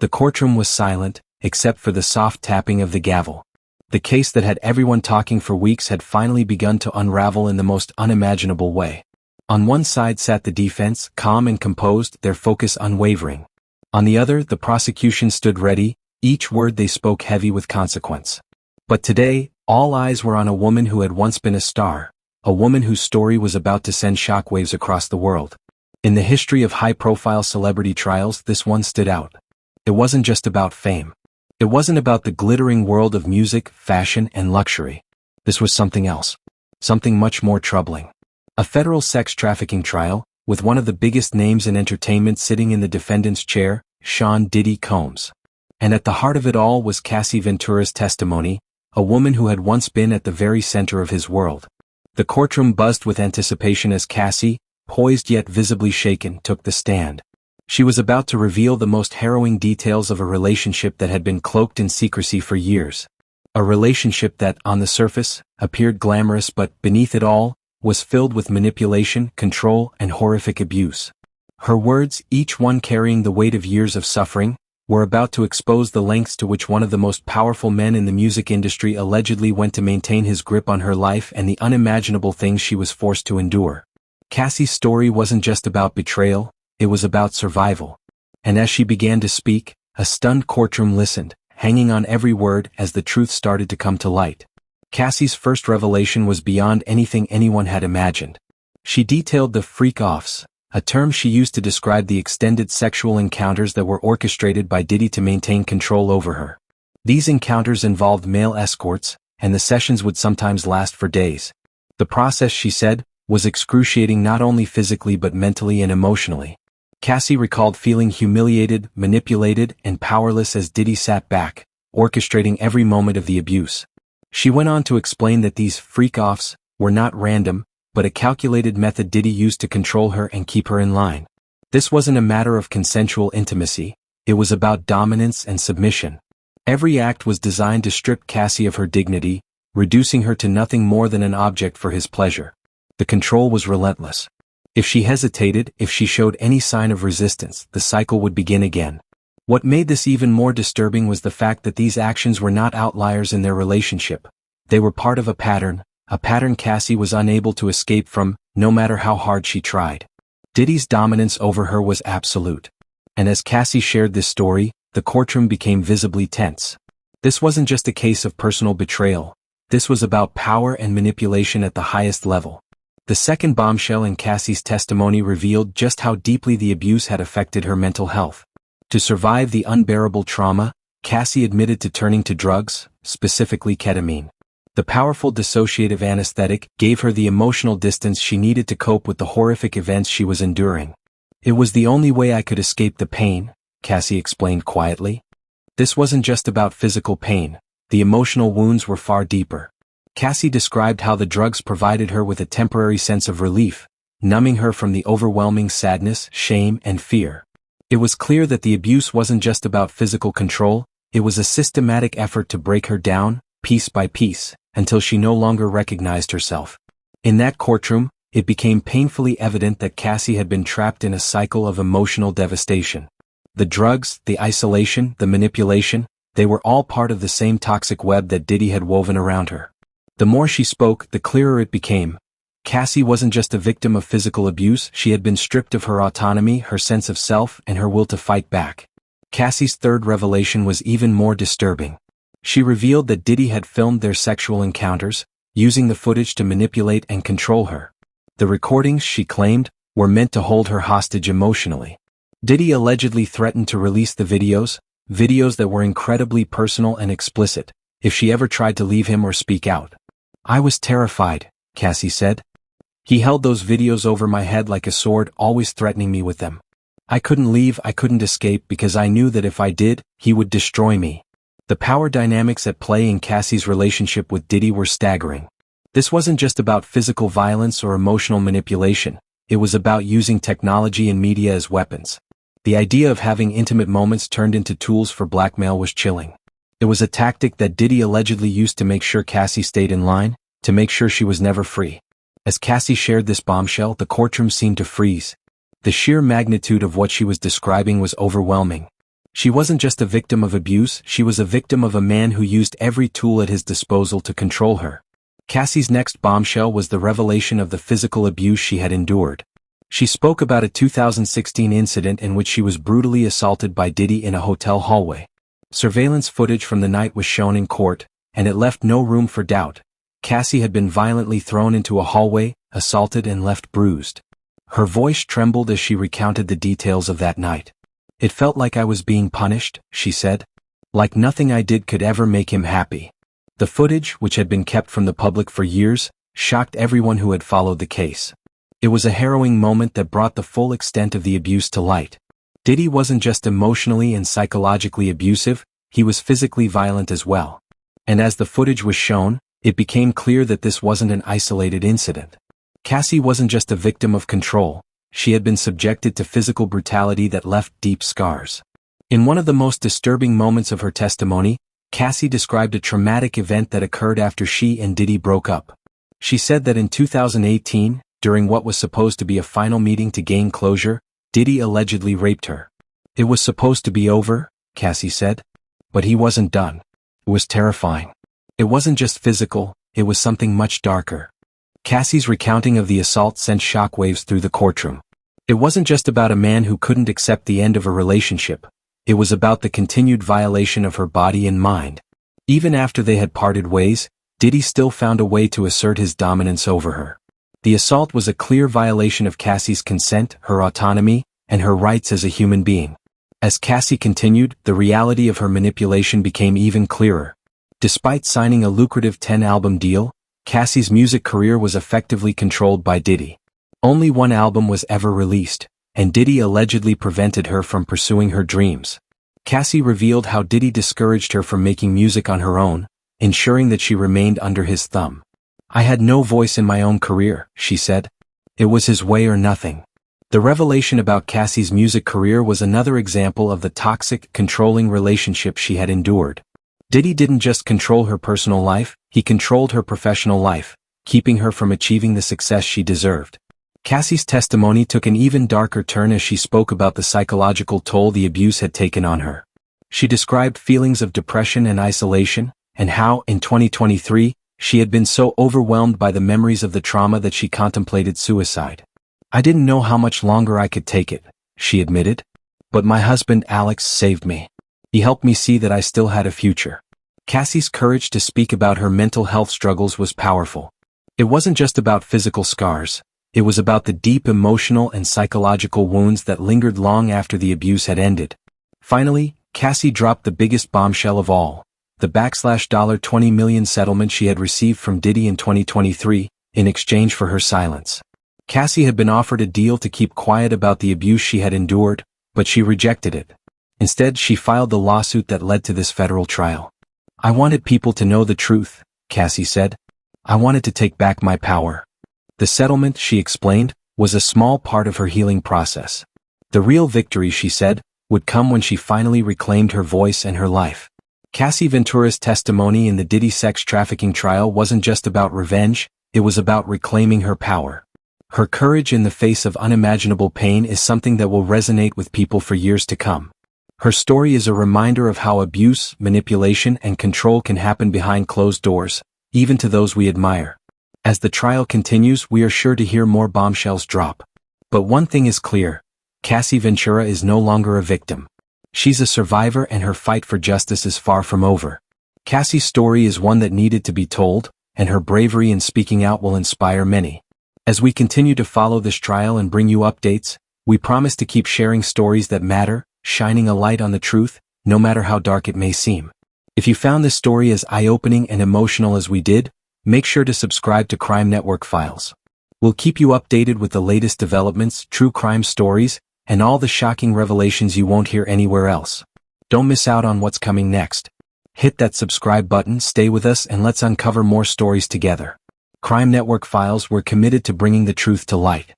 The courtroom was silent, except for the soft tapping of the gavel. The case that had everyone talking for weeks had finally begun to unravel in the most unimaginable way. On one side sat the defense, calm and composed, their focus unwavering. On the other, the prosecution stood ready, each word they spoke heavy with consequence. But today, all eyes were on a woman who had once been a star, a woman whose story was about to send shockwaves across the world. In the history of high-profile celebrity trials, this one stood out. It wasn't just about fame. It wasn't about the glittering world of music, fashion, and luxury. This was something else. Something much more troubling. A federal sex trafficking trial, with one of the biggest names in entertainment sitting in the defendant's chair, Sean Diddy Combs. And at the heart of it all was Cassie Ventura's testimony, a woman who had once been at the very center of his world. The courtroom buzzed with anticipation as Cassie, poised yet visibly shaken, took the stand. She was about to reveal the most harrowing details of a relationship that had been cloaked in secrecy for years. A relationship that, on the surface, appeared glamorous but, beneath it all, was filled with manipulation, control, and horrific abuse. Her words, each one carrying the weight of years of suffering, were about to expose the lengths to which one of the most powerful men in the music industry allegedly went to maintain his grip on her life and the unimaginable things she was forced to endure. Cassie's story wasn't just about betrayal, it was about survival. And as she began to speak, a stunned courtroom listened, hanging on every word as the truth started to come to light. Cassie's first revelation was beyond anything anyone had imagined. She detailed the freak-offs, a term she used to describe the extended sexual encounters that were orchestrated by Diddy to maintain control over her. These encounters involved male escorts, and the sessions would sometimes last for days. The process, she said, was excruciating not only physically but mentally and emotionally. Cassie recalled feeling humiliated, manipulated, and powerless as Diddy sat back, orchestrating every moment of the abuse. She went on to explain that these freak-offs were not random, but a calculated method Diddy used to control her and keep her in line. This wasn't a matter of consensual intimacy, it was about dominance and submission. Every act was designed to strip Cassie of her dignity, reducing her to nothing more than an object for his pleasure. The control was relentless. If she hesitated, if she showed any sign of resistance, the cycle would begin again. What made this even more disturbing was the fact that these actions were not outliers in their relationship. They were part of a pattern Cassie was unable to escape from, no matter how hard she tried. Diddy's dominance over her was absolute. And as Cassie shared this story, the courtroom became visibly tense. This wasn't just a case of personal betrayal. This was about power and manipulation at the highest level. The second bombshell in Cassie's testimony revealed just how deeply the abuse had affected her mental health. To survive the unbearable trauma, Cassie admitted to turning to drugs, specifically ketamine. The powerful dissociative anesthetic gave her the emotional distance she needed to cope with the horrific events she was enduring. It was the only way I could escape the pain, Cassie explained quietly. This wasn't just about physical pain, the emotional wounds were far deeper. Cassie described how the drugs provided her with a temporary sense of relief, numbing her from the overwhelming sadness, shame, and fear. It was clear that the abuse wasn't just about physical control, it was a systematic effort to break her down, piece by piece, until she no longer recognized herself. In that courtroom, it became painfully evident that Cassie had been trapped in a cycle of emotional devastation. The drugs, the isolation, the manipulation, they were all part of the same toxic web that Diddy had woven around her. The more she spoke, the clearer it became. Cassie wasn't just a victim of physical abuse, she had been stripped of her autonomy, her sense of self, and her will to fight back. Cassie's third revelation was even more disturbing. She revealed that Diddy had filmed their sexual encounters, using the footage to manipulate and control her. The recordings, she claimed, were meant to hold her hostage emotionally. Diddy allegedly threatened to release the videos that were incredibly personal and explicit, if she ever tried to leave him or speak out. I was terrified, Cassie said. He held those videos over my head like a sword, always threatening me with them. I couldn't leave, I couldn't escape because I knew that if I did, he would destroy me. The power dynamics at play in Cassie's relationship with Diddy were staggering. This wasn't just about physical violence or emotional manipulation, it was about using technology and media as weapons. The idea of having intimate moments turned into tools for blackmail was chilling. It was a tactic that Diddy allegedly used to make sure Cassie stayed in line, to make sure she was never free. As Cassie shared this bombshell, the courtroom seemed to freeze. The sheer magnitude of what she was describing was overwhelming. She wasn't just a victim of abuse, she was a victim of a man who used every tool at his disposal to control her. Cassie's next bombshell was the revelation of the physical abuse she had endured. She spoke about a 2016 incident in which she was brutally assaulted by Diddy in a hotel hallway. Surveillance footage from the night was shown in court, and it left no room for doubt. Cassie had been violently thrown into a hallway, assaulted and left bruised. Her voice trembled as she recounted the details of that night. "It felt like I was being punished," she said. "Like nothing I did could ever make him happy." The footage, which had been kept from the public for years, shocked everyone who had followed the case. It was a harrowing moment that brought the full extent of the abuse to light. Diddy wasn't just emotionally and psychologically abusive, he was physically violent as well. And as the footage was shown, it became clear that this wasn't an isolated incident. Cassie wasn't just a victim of control, she had been subjected to physical brutality that left deep scars. In one of the most disturbing moments of her testimony, Cassie described a traumatic event that occurred after she and Diddy broke up. She said that in 2018, during what was supposed to be a final meeting to gain closure, Diddy allegedly raped her. "It was supposed to be over," Cassie said. "But he wasn't done." It was terrifying. It wasn't just physical, it was something much darker. Cassie's recounting of the assault sent shockwaves through the courtroom. It wasn't just about a man who couldn't accept the end of a relationship. It was about the continued violation of her body and mind. Even after they had parted ways, Diddy still found a way to assert his dominance over her. The assault was a clear violation of Cassie's consent, her autonomy, and her rights as a human being. As Cassie continued, the reality of her manipulation became even clearer. Despite signing a lucrative 10-album deal, Cassie's music career was effectively controlled by Diddy. Only one album was ever released, and Diddy allegedly prevented her from pursuing her dreams. Cassie revealed how Diddy discouraged her from making music on her own, ensuring that she remained under his thumb. "I had no voice in my own career," she said. "It was his way or nothing." The revelation about Cassie's music career was another example of the toxic, controlling relationship she had endured. Diddy didn't just control her personal life, he controlled her professional life, keeping her from achieving the success she deserved. Cassie's testimony took an even darker turn as she spoke about the psychological toll the abuse had taken on her. She described feelings of depression and isolation, and how, in 2023, she had been so overwhelmed by the memories of the trauma that she contemplated suicide. "I didn't know how much longer I could take it," she admitted. "But my husband Alex saved me. He helped me see that I still had a future." Cassie's courage to speak about her mental health struggles was powerful. It wasn't just about physical scars, it was about the deep emotional and psychological wounds that lingered long after the abuse had ended. Finally, Cassie dropped the biggest bombshell of all, the $20 million settlement she had received from Diddy in 2023, in exchange for her silence. Cassie had been offered a deal to keep quiet about the abuse she had endured, but she rejected it. Instead, she filed the lawsuit that led to this federal trial. "I wanted people to know the truth," Cassie said. "I wanted to take back my power." The settlement, she explained, was a small part of her healing process. The real victory, she said, would come when she finally reclaimed her voice and her life. Cassie Ventura's testimony in the Diddy sex trafficking trial wasn't just about revenge, it was about reclaiming her power. Her courage in the face of unimaginable pain is something that will resonate with people for years to come. Her story is a reminder of how abuse, manipulation, and control can happen behind closed doors, even to those we admire. As the trial continues, we are sure to hear more bombshells drop. But one thing is clear, Cassie Ventura is no longer a victim. She's a survivor and her fight for justice is far from over. Cassie's story is one that needed to be told, and her bravery in speaking out will inspire many. As we continue to follow this trial and bring you updates, we promise to keep sharing stories that matter, shining a light on the truth, no matter how dark it may seem. If you found this story as eye-opening and emotional as we did, make sure to subscribe to Crime Network Files. We'll keep you updated with the latest developments, true crime stories, and all the shocking revelations you won't hear anywhere else. Don't miss out on what's coming next. Hit that subscribe button, stay with us, and let's uncover more stories together. Crime Network Files, we're committed to bringing the truth to light.